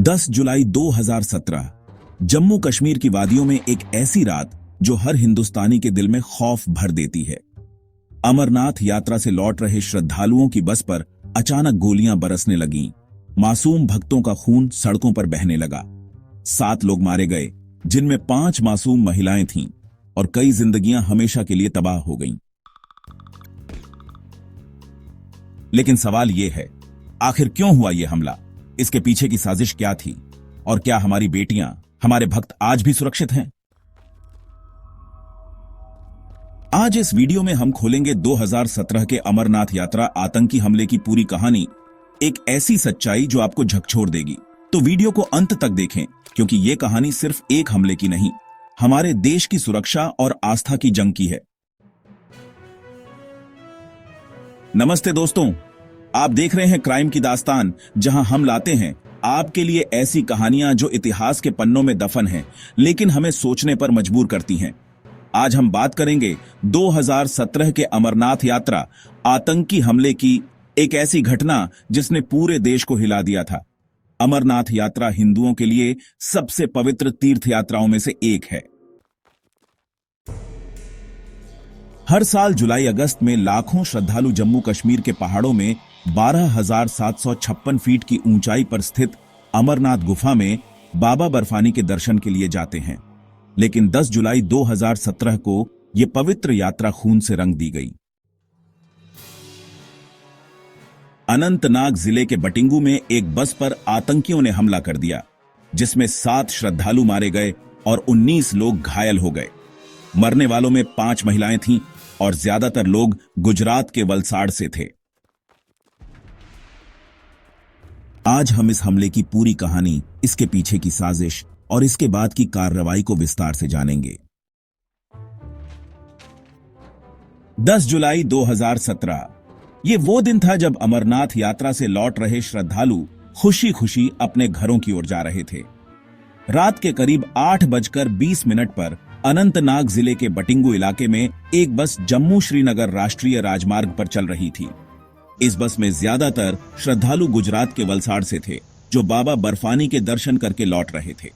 10 जुलाई 2017 जम्मू कश्मीर की वादियों में एक ऐसी रात जो हर हिंदुस्तानी के दिल में खौफ भर देती है। अमरनाथ यात्रा से लौट रहे श्रद्धालुओं की बस पर अचानक गोलियां बरसने लगीं। मासूम भक्तों का खून सड़कों पर बहने लगा। 7 लोग मारे गए, जिनमें 5 मासूम महिलाएं थीं और कई जिंदगियां हमेशा के लिए तबाह हो गईं। लेकिन सवाल यह है, आखिर क्यों हुआ यह हमला? इसके पीछे की साजिश क्या थी? और क्या हमारी बेटियां, हमारे भक्त आज भी सुरक्षित हैं? आज इस वीडियो में हम खोलेंगे 2017 के अमरनाथ यात्रा आतंकी हमले की पूरी कहानी, एक ऐसी सच्चाई जो आपको झकझोर देगी। तो वीडियो को अंत तक देखें, क्योंकि यह कहानी सिर्फ एक हमले की नहीं, हमारे देश की सुरक्षा और आस्था की जंग की है। नमस्ते दोस्तों, आप देख रहे हैं क्राइम की दास्तान, जहां हम लाते हैं आपके लिए ऐसी कहानियां जो इतिहास के पन्नों में दफन हैं, लेकिन हमें सोचने पर मजबूर करती हैं। आज हम बात करेंगे 2017 के अमरनाथ यात्रा आतंकी हमले की, एक ऐसी घटना जिसने पूरे देश को हिला दिया था। अमरनाथ यात्रा हिंदुओं के लिए सबसे पवित्र तीर्थ यात्राओं में से एक है। हर साल जुलाई अगस्त में लाखों श्रद्धालु जम्मू कश्मीर के पहाड़ों में 12,756 फीट की ऊंचाई पर स्थित अमरनाथ गुफा में बाबा बर्फानी के दर्शन के लिए जाते हैं। लेकिन 10 जुलाई 2017 को यह पवित्र यात्रा खून से रंग दी गई। अनंतनाग जिले के बटिंगू में एक बस पर आतंकियों ने हमला कर दिया, जिसमें 7 श्रद्धालु मारे गए और 19 लोग घायल हो गए। मरने वालों में 5 महिलाएं थीं और ज्यादातर लोग गुजरात के वलसाड़ से थे। आज हम इस हमले की पूरी कहानी, इसके पीछे की साजिश और इसके बाद की कार्रवाई को विस्तार से जानेंगे। 10 जुलाई 2017 ये वो दिन था जब अमरनाथ यात्रा से लौट रहे श्रद्धालु खुशी खुशी अपने घरों की ओर जा रहे थे। रात के करीब 8:20 पर अनंतनाग जिले के बटिंगू इलाके में एक बस जम्मू श्रीनगर राष्ट्रीय राजमार्ग पर चल रही थी। इस बस में ज्यादातर श्रद्धालु गुजरात के वलसाड़ से थे, जो बाबा बर्फानी के दर्शन करके लौट रहे थे।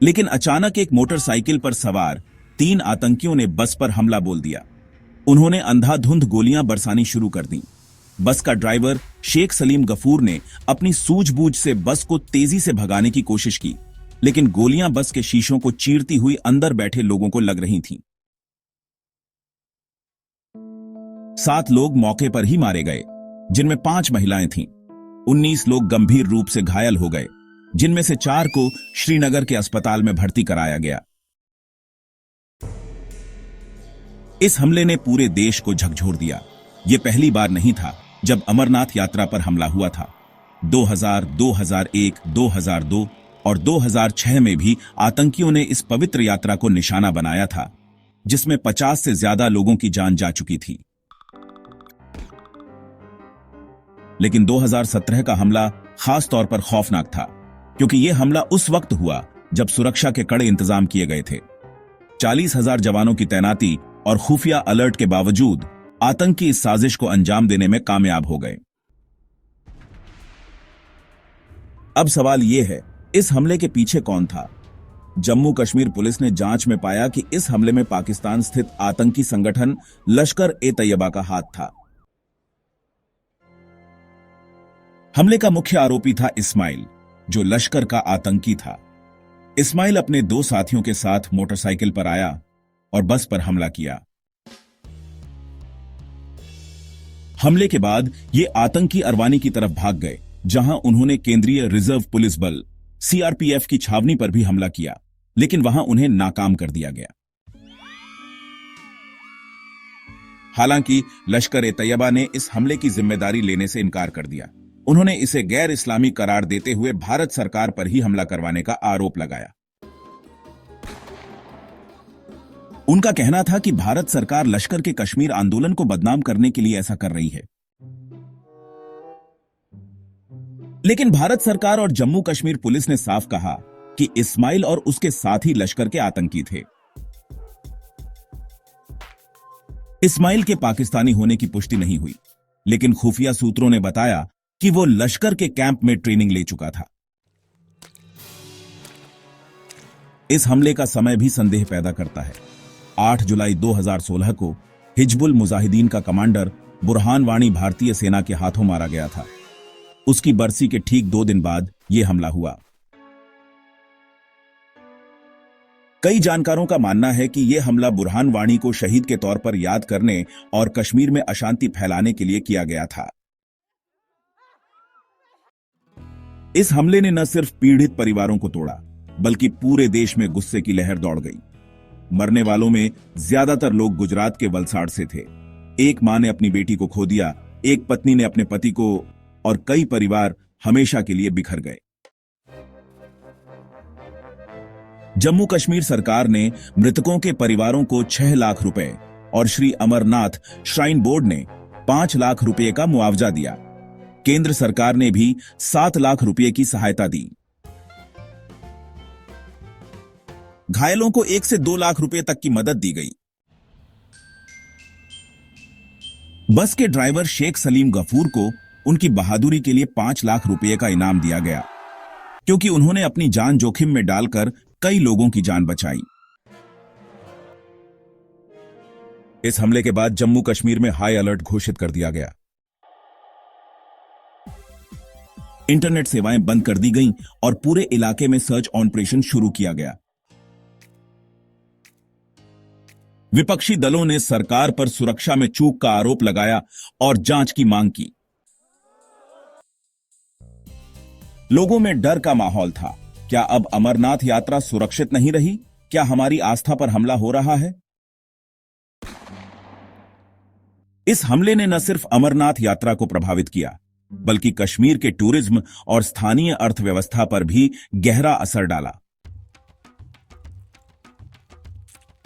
लेकिन अचानक एक मोटरसाइकिल पर सवार 3 आतंकियों ने बस पर हमला बोल दिया। उन्होंने अंधाधुंध गोलियां बरसानी शुरू कर दी। बस का ड्राइवर शेख सलीम गफूर ने अपनी सूझबूझ से बस को तेजी से भगाने की कोशिश की, लेकिन गोलियां बस के शीशों को चीरती हुई अंदर बैठे लोगों को लग रही थीं। 7 लोग मौके पर ही मारे गए, जिनमें 5 महिलाएं थीं। 19 लोग गंभीर रूप से घायल हो गए, जिनमें से 4 को श्रीनगर के अस्पताल में भर्ती कराया गया। इस हमले ने पूरे देश को झकझोर दिया। यह पहली बार नहीं था जब अमरनाथ यात्रा पर हमला हुआ था। 2000, 2001, 2002 और 2006 में भी आतंकियों ने इस पवित्र यात्रा को निशाना बनाया था, जिसमें 50 से ज्यादा लोगों की जान जा चुकी थी। लेकिन 2017 का हमला खास तौर पर खौफनाक था, क्योंकि यह हमला उस वक्त हुआ जब सुरक्षा के कड़े इंतजाम किए गए थे। 40,000 जवानों की तैनाती और खुफिया अलर्ट के बावजूद आतंकी इस साजिश को अंजाम देने में कामयाब हो गए। अब सवाल यह है, इस हमले के पीछे कौन था? जम्मू कश्मीर पुलिस ने जांच में पाया कि इस हमले में पाकिस्तान स्थित आतंकी संगठन लश्कर-ए-तैयबा का हाथ था। हमले का मुख्य आरोपी था इस्माइल, जो लश्कर का आतंकी था। इस्माइल अपने 2 साथियों के साथ मोटरसाइकिल पर आया और बस पर हमला किया। हमले के बाद ये आतंकी अरवानी की तरफ भाग गए, जहां उन्होंने केंद्रीय रिजर्व पुलिस बल सीआरपीएफ की छावनी पर भी हमला किया, लेकिन वहां उन्हें नाकाम कर दिया गया। हालांकि लश्कर-ए-तैयबा ने इस हमले की जिम्मेदारी लेने से इनकार कर दिया। उन्होंने इसे गैर इस्लामी करार देते हुए भारत सरकार पर ही हमला करवाने का आरोप लगाया। उनका कहना था कि भारत सरकार लश्कर के कश्मीर आंदोलन को बदनाम करने के लिए ऐसा कर रही है। लेकिन भारत सरकार और जम्मू कश्मीर पुलिस ने साफ कहा कि इस्माइल और उसके साथी लश्कर के आतंकी थे। इस्माइल के पाकिस्तानी होने की पुष्टि नहीं हुई, लेकिन खुफिया सूत्रों ने बताया कि वो लश्कर के कैंप में ट्रेनिंग ले चुका था। इस हमले का समय भी संदेह पैदा करता है। 8 जुलाई 2016 को हिजबुल मुजाहिदीन का कमांडर बुरहान वानी भारतीय सेना के हाथों मारा गया था। उसकी बरसी के ठीक 2 दिन बाद यह हमला हुआ। कई जानकारों का मानना है कि यह हमला बुरहान वानी को शहीद के तौर पर याद करने और कश्मीर में अशांति फैलाने के लिए किया गया था। इस हमले ने न सिर्फ पीड़ित परिवारों को तोड़ा, बल्कि पूरे देश में गुस्से की लहर दौड़ गई। मरने वालों में ज्यादातर लोग गुजरात के वलसाड़ से थे। एक मां ने अपनी बेटी को खो दिया, एक पत्नी ने अपने पति को, और कई परिवार हमेशा के लिए बिखर गए। जम्मू कश्मीर सरकार ने मृतकों के परिवारों को 6 लाख रुपए और श्री अमरनाथ श्राइन बोर्ड ने 5 लाख रुपए का मुआवजा दिया। केंद्र सरकार ने भी 7 लाख रुपए की सहायता दी। घायलों को 1 से 2 लाख रुपए तक की मदद दी गई। बस के ड्राइवर शेख सलीम गफूर को उनकी बहादुरी के लिए 5 लाख रुपए का इनाम दिया गया, क्योंकि उन्होंने अपनी जान जोखिम में डालकर कई लोगों की जान बचाई। इस हमले के बाद जम्मू कश्मीर में हाई अलर्ट घोषित कर दिया गया। इंटरनेट सेवाएं बंद कर दी गईं और पूरे इलाके में सर्च ऑपरेशन शुरू किया गया। विपक्षी दलों ने सरकार पर सुरक्षा में चूक का आरोप लगाया और जांच की मांग की। लोगों में डर का माहौल था। क्या अब अमरनाथ यात्रा सुरक्षित नहीं रही? क्या हमारी आस्था पर हमला हो रहा है? इस हमले ने न सिर्फ अमरनाथ यात्रा को प्रभावित किया, बल्कि कश्मीर के टूरिज्म और स्थानीय अर्थव्यवस्था पर भी गहरा असर डाला।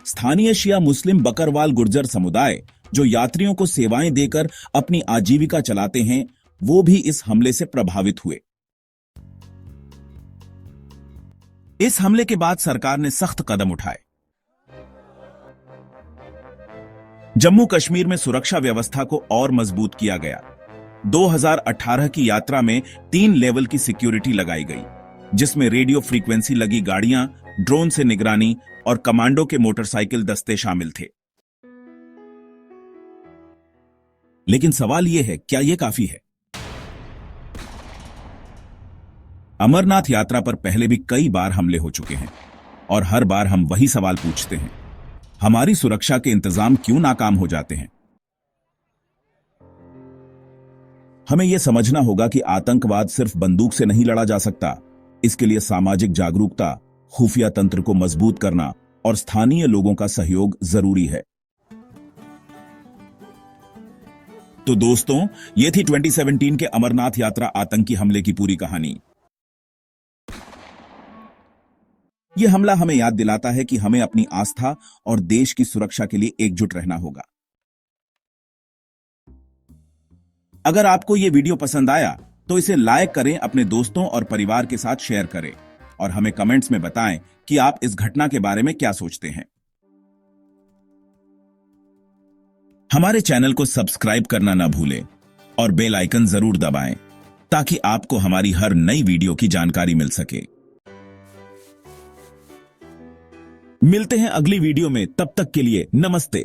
स्थानीय शिया मुस्लिम बकरवाल गुर्जर समुदाय, जो यात्रियों को सेवाएं देकर अपनी आजीविका चलाते हैं, वो भी इस हमले से प्रभावित हुए। इस हमले के बाद सरकार ने सख्त कदम उठाए। जम्मू कश्मीर में सुरक्षा व्यवस्था को और मजबूत किया गया। 2018 की यात्रा में 3 लेवल की सिक्योरिटी लगाई गई, जिसमें रेडियो फ्रीक्वेंसी लगी गाड़ियां, ड्रोन से निगरानी और कमांडो के मोटरसाइकिल दस्ते शामिल थे। लेकिन सवाल यह है, क्या यह काफी है? अमरनाथ यात्रा पर पहले भी कई बार हमले हो चुके हैं और हर बार हम वही सवाल पूछते हैं, हमारी सुरक्षा के इंतजाम क्यों नाकाम हो जाते हैं? हमें यह समझना होगा कि आतंकवाद सिर्फ बंदूक से नहीं लड़ा जा सकता। इसके लिए सामाजिक जागरूकता, खुफिया तंत्र को मजबूत करना और स्थानीय लोगों का सहयोग जरूरी है। तो दोस्तों, यह थी 2017 के अमरनाथ यात्रा आतंकी हमले की पूरी कहानी। यह हमला हमें याद दिलाता है कि हमें अपनी आस्था और देश की सुरक्षा के लिए एकजुट रहना होगा। अगर आपको यह वीडियो पसंद आया तो इसे लाइक करें, अपने दोस्तों और परिवार के साथ शेयर करें और हमें कमेंट्स में बताएं कि आप इस घटना के बारे में क्या सोचते हैं। हमारे चैनल को सब्सक्राइब करना ना भूलें और बेल आइकन जरूर दबाएं ताकि आपको हमारी हर नई वीडियो की जानकारी मिल सके। मिलते हैं अगली वीडियो में, तब तक के लिए नमस्ते।